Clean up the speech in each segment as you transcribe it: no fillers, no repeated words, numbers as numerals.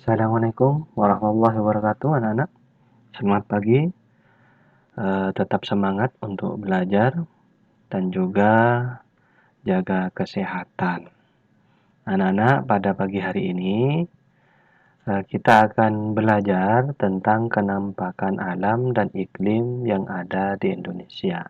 Assalamualaikum warahmatullahi wabarakatuh anak-anak. Selamat pagi, tetap semangat untuk belajar dan juga jaga kesehatan. Anak-anak, pada pagi hari ini kita akan belajar tentang kenampakan alam dan iklim yang ada di Indonesia.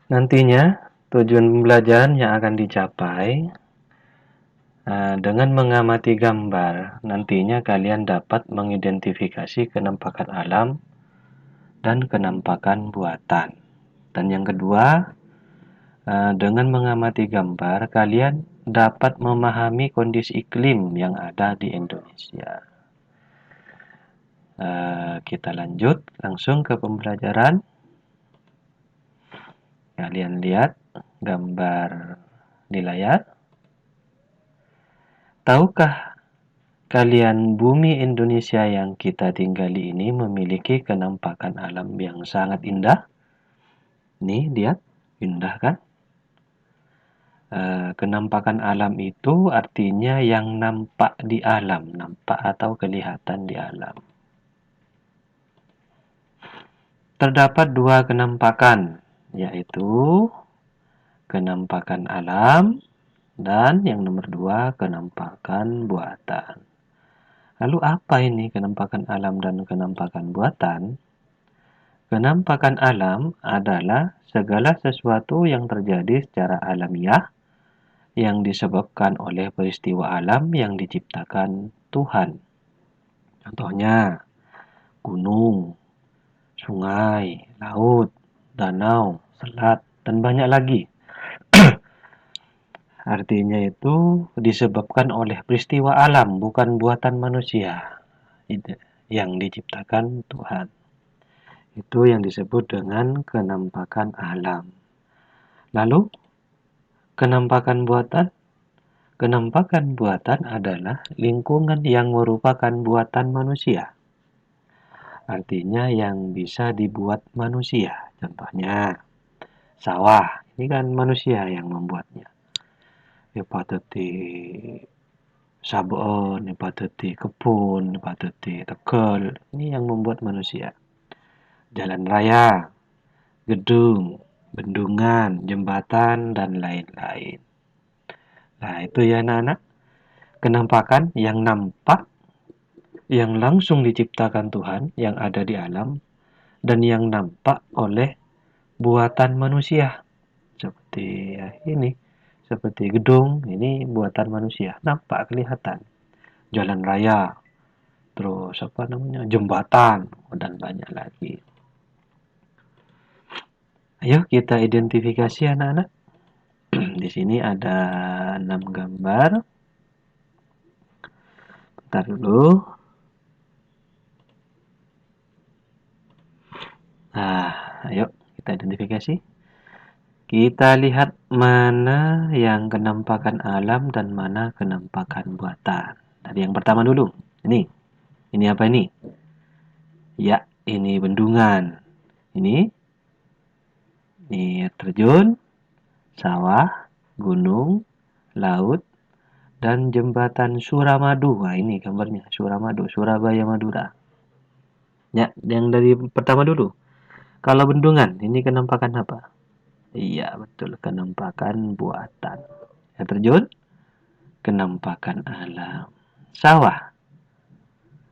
Nantinya tujuan pembelajaran yang akan dicapai dengan mengamati gambar, nantinya kalian dapat mengidentifikasi kenampakan alam dan kenampakan buatan. Dan yang kedua, dengan mengamati gambar, kalian dapat memahami kondisi iklim yang ada di Indonesia. Kita lanjut langsung ke pembelajaran. Kalian lihat gambar di layar. Tahukah kalian bumi Indonesia yang kita tinggali ini memiliki kenampakan alam yang sangat indah? Nih, lihat. Indah kan? Kenampakan alam itu artinya yang nampak di alam, nampak atau kelihatan di alam. Terdapat dua kenampakan, yaitu kenampakan alam dan yang nomor dua kenampakan buatan. Lalu apa ini kenampakan alam dan kenampakan buatan? Kenampakan alam adalah segala sesuatu yang terjadi secara alamiah yang disebabkan oleh peristiwa alam yang diciptakan Tuhan. Contohnya, gunung, sungai, laut, danau, selat, dan banyak lagi. Artinya itu disebabkan oleh peristiwa alam, bukan buatan manusia yang diciptakan Tuhan. Itu yang disebut dengan kenampakan alam. Lalu, kenampakan buatan? Kenampakan buatan adalah lingkungan yang merupakan buatan manusia. Artinya yang bisa dibuat manusia. Contohnya, sawah. Ini kan manusia yang membuatnya. Ipateti sabon, ipateti kebun, ipateti tegal. Ini yang membuat manusia. Jalan raya, gedung, bendungan, jembatan, dan lain-lain. Nah, itu ya anak-anak. Kenampakan yang nampak, yang langsung diciptakan Tuhan, yang ada di alam, dan yang nampak oleh buatan manusia. Seperti ini, seperti gedung, ini buatan manusia. Nampak, kelihatan. Jalan raya, terus jembatan, dan banyak lagi. Ayo kita identifikasi anak-anak. Di sini ada 6 gambar. Bentar dulu. Nah, ayo kita identifikasi. Kita lihat mana yang kenampakan alam dan mana kenampakan buatan. Dari yang pertama dulu. Ini apa ini? Ya, ini bendungan. Ini terjun, sawah, gunung, laut, dan jembatan Suramadu. Wah, ini gambarnya Suramadu, Surabaya, Madura. Ya, yang dari pertama dulu. Kalau bendungan, ini kenampakan apa? Iya, betul, kenampakan buatan. Ya, terjun, kenampakan alam. Sawah,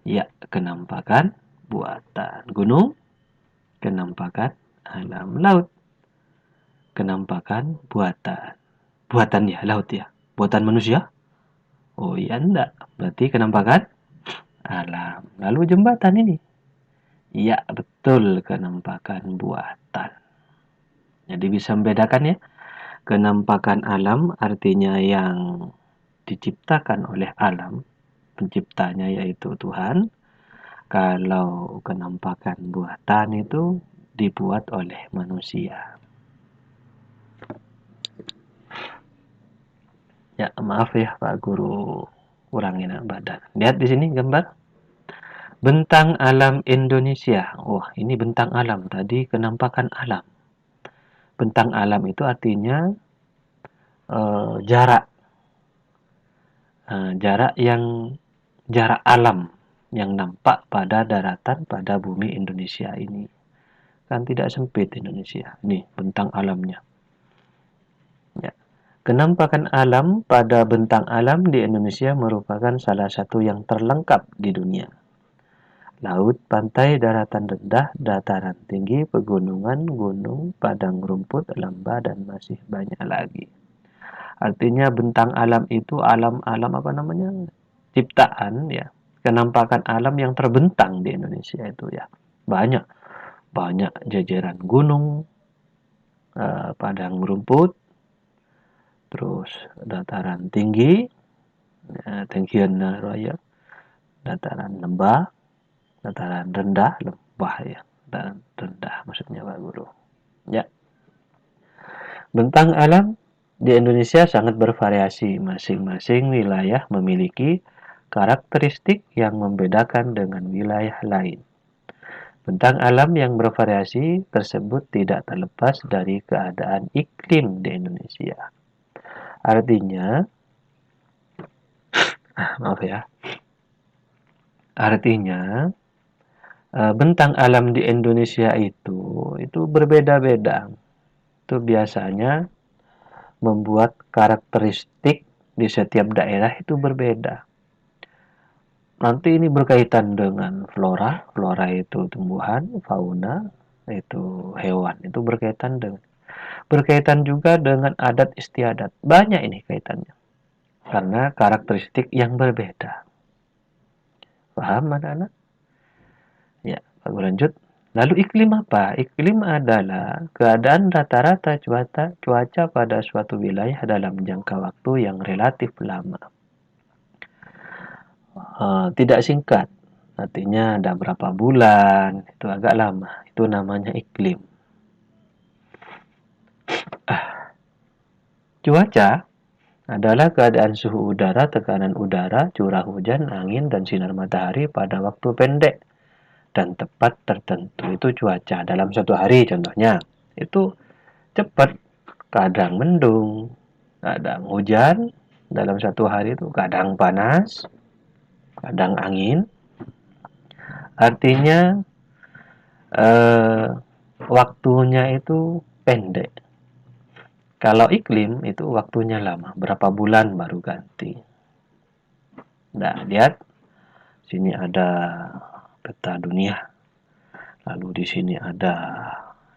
ya, kenampakan buatan. Gunung, kenampakan alam. Laut, kenampakan buatan. Buatan ya, laut ya. Buatan manusia? Oh iya, enggak. Berarti kenampakan alam. Lalu jembatan ini? Iya, betul, kenampakan buatan. Jadi bisa membedakan ya. Kenampakan alam artinya yang diciptakan oleh alam, penciptanya yaitu Tuhan. Kalau kenampakan buatan itu dibuat oleh manusia. Ya, maaf ya Pak Guru, kurangin badan. Lihat di sini gambar. Bentang alam Indonesia. Wah, ini bentang alam. Tadi kenampakan alam. Bentang alam itu artinya jarak. jarak alam yang nampak pada daratan pada bumi Indonesia ini. Kan tidak sempit Indonesia. Nih, bentang alamnya. Ya. Kenampakan alam pada bentang alam di Indonesia merupakan salah satu yang terlengkap di dunia. Laut, pantai, daratan rendah, dataran tinggi, pegunungan, gunung, padang rumput, lembah, dan masih banyak lagi. Artinya bentang alam itu alam-alam apa namanya? Ciptaan ya. Kenampakan alam yang terbentang di Indonesia itu ya. Banyak banyak jajaran gunung, padang rumput, terus dataran tinggi, tinggian raya, dataran lembah, dataran rendah, lembah ya, dataran rendah maksudnya Pak Guru. Ya, bentang alam di Indonesia sangat bervariasi, masing-masing wilayah memiliki karakteristik yang membedakan dengan wilayah lain. Bentang alam yang bervariasi tersebut tidak terlepas dari keadaan iklim di Indonesia. Artinya, maaf ya, artinya bentang alam di Indonesia itu berbeda-beda. Itu biasanya membuat karakteristik di setiap daerah itu berbeda. Nanti ini berkaitan dengan flora, flora itu tumbuhan, fauna itu hewan, itu berkaitan juga dengan adat istiadat. Banyak ini kaitannya. Karena karakteristik yang berbeda. Paham anak-anak? Ya, Pak lanjut. Lalu iklim apa? Iklim adalah keadaan rata-rata cuaca pada suatu wilayah dalam jangka waktu yang relatif lama. Tidak singkat, artinya ada berapa bulan, itu agak lama. Itu namanya iklim. Cuaca adalah keadaan suhu udara, tekanan udara, curah hujan, angin, dan sinar matahari pada waktu pendek dan tepat tertentu. Itu cuaca dalam satu hari contohnya. Itu cepat, kadang mendung, kadang hujan, dalam satu hari itu kadang panas, kadang angin. Artinya waktunya itu pendek. Kalau iklim itu waktunya lama, berapa bulan baru ganti. Nah, lihat sini ada peta dunia. Lalu di sini ada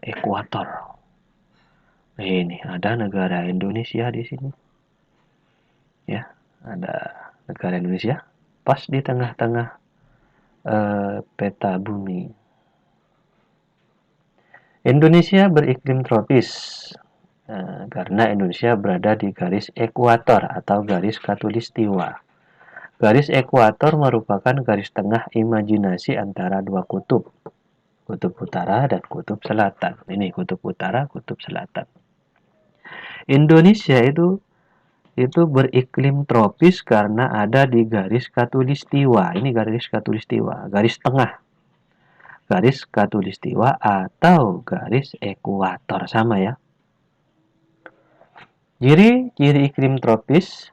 ekuator. Ini ada negara Indonesia di sini. Ya, ada negara Indonesia pas di tengah-tengah peta bumi. Indonesia beriklim tropis karena Indonesia berada di garis ekuator atau garis khatulistiwa. Garis ekuator merupakan garis tengah imajinasi antara dua kutub, kutub utara dan kutub selatan. Ini kutub utara, kutub selatan. Indonesia itu beriklim tropis karena ada di garis khatulistiwa. Ini garis khatulistiwa, garis tengah. Garis khatulistiwa atau garis ekuator sama ya. Ciri iklim tropis,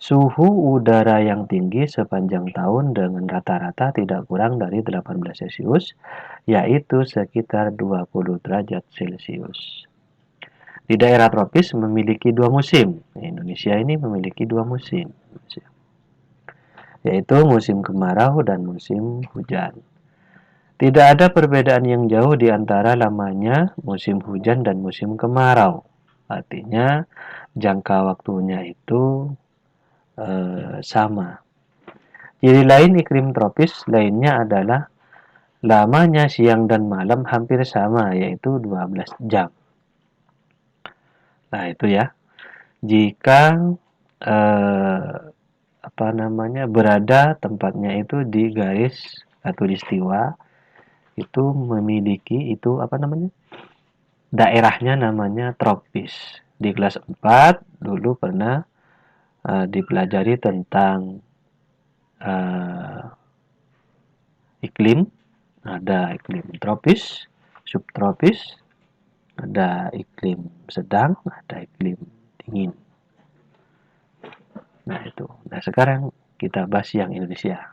suhu udara yang tinggi sepanjang tahun dengan rata-rata tidak kurang dari 18 Celcius, yaitu sekitar 20 derajat Celcius. Di daerah tropis memiliki dua musim. Indonesia ini memiliki dua musim, yaitu musim kemarau dan musim hujan. Tidak ada perbedaan yang jauh di antara lamanya musim hujan dan musim kemarau. Artinya jangka waktunya itu sama. Ciri lain iklim tropis lainnya adalah lamanya siang dan malam hampir sama, yaitu 12 jam. Nah, itu ya. Jika berada tempatnya itu di garis khatulistiwa, itu memiliki daerahnya namanya tropis. Di kelas 4 dulu pernah dipelajari tentang iklim. Ada iklim tropis, subtropis, ada iklim sedang, ada iklim dingin. Nah, itu. Nah, sekarang kita bahas yang Indonesia.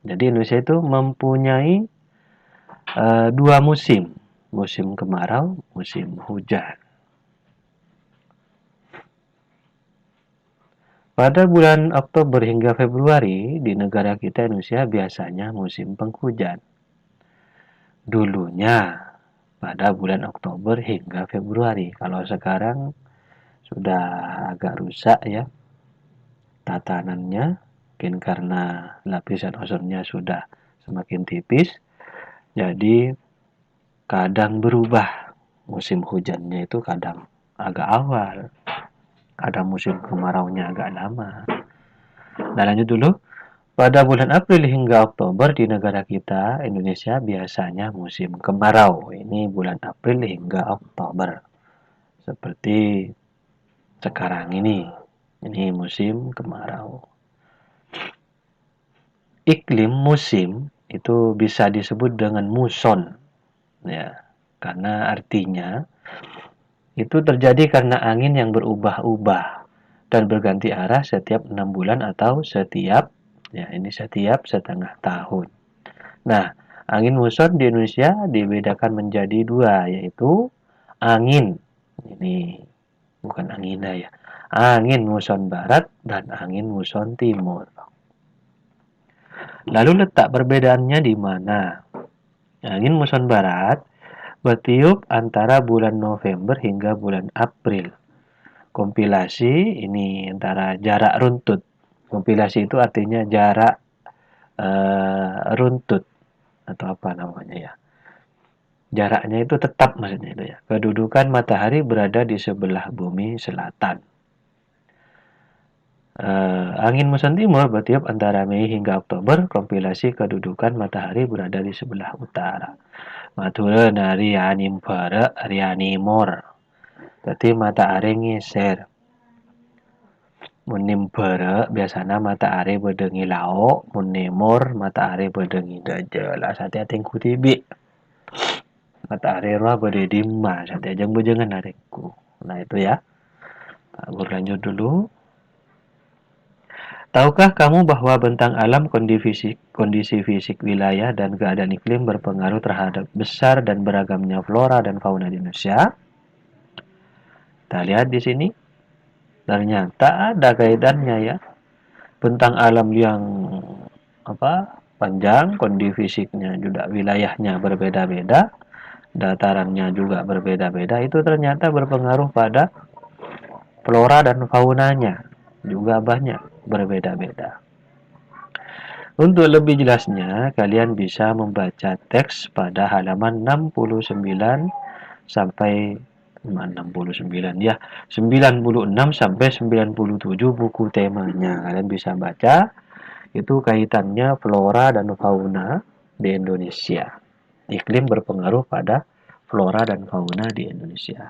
Jadi Indonesia itu mempunyai dua musim, musim kemarau, musim hujan. Pada bulan Oktober hingga Februari di negara kita Indonesia biasanya musim penghujan. Dulunya pada bulan Oktober hingga Februari. Kalau sekarang sudah agak rusak ya tatanannya, mungkin karena lapisan ozonnya sudah semakin tipis. Jadi kadang berubah musim hujannya itu kadang agak awal, kadang musim kemaraunya agak lama. Nah, lanjut dulu. Pada bulan April hingga Oktober di negara kita, Indonesia biasanya musim kemarau. Ini bulan April hingga Oktober. Seperti sekarang ini. Ini musim kemarau. Iklim musim itu bisa disebut dengan muson. Ya, karena artinya itu terjadi karena angin yang berubah-ubah dan berganti arah setiap 6 bulan atau setiap setengah tahun. Nah, angin muson di Indonesia dibedakan menjadi dua, yaitu angin, ini bukan angina ya, angin muson barat dan angin muson timur. Lalu letak perbedaannya di mana? Angin muson barat bertiup antara bulan November hingga bulan April. Kompilasi ini antara jarak runtut. Kompilasi itu artinya jarak runtut atau apa namanya ya. Jaraknya itu tetap maksudnya itu ya. Kedudukan matahari berada di sebelah bumi selatan. Angin muson timur bertiup antara Mei hingga Oktober. Kompilasi kedudukan matahari berada di sebelah utara. Mature nari anim pare arianimor. Berarti matahari ngeser. Munim pare biasanya matahari berdengi laok. Munimor matahari berdengi dajel. Hati-hati kutibi. Matahari roh berdedima. Hati-hati jangan hariku. Nah itu ya. Aku lanjut dulu. Tahukah kamu bahwa bentang alam kondisi fisik wilayah dan keadaan iklim berpengaruh terhadap besar dan beragamnya flora dan fauna di Indonesia? Kita lihat di sini. Ternyata ada kaitannya ya. Bentang alam yang panjang, kondisi fisiknya juga wilayahnya berbeda-beda, datarannya juga berbeda-beda, itu ternyata berpengaruh pada flora dan faunanya juga banyak berbeda-beda. Untuk lebih jelasnya, kalian bisa membaca teks pada halaman 69 sampai 69 ya, 96 sampai 97 buku temanya. Kalian bisa baca itu kaitannya flora dan fauna di Indonesia. Iklim berpengaruh pada flora dan fauna di Indonesia.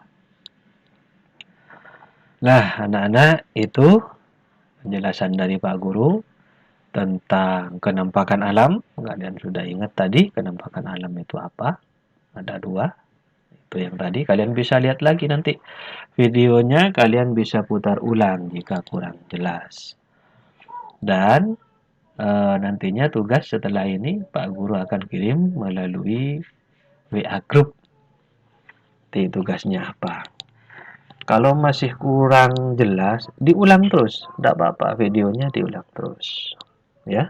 Nah, anak-anak, itu penjelasan dari Pak Guru tentang kenampakan alam. Kalian sudah ingat tadi kenampakan alam itu apa? Ada dua. Itu yang tadi. Kalian bisa lihat lagi nanti videonya. Kalian bisa putar ulang jika kurang jelas. Dan nantinya tugas setelah ini Pak Guru akan kirim melalui WA Group. Nanti tugasnya apa? Kalau masih kurang jelas, diulang terus. Tidak apa-apa, videonya diulang terus. Ya.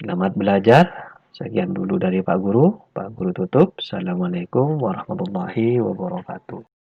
Selamat belajar. Sekian dulu dari Pak Guru. Pak Guru tutup. Assalamualaikum warahmatullahi wabarakatuh.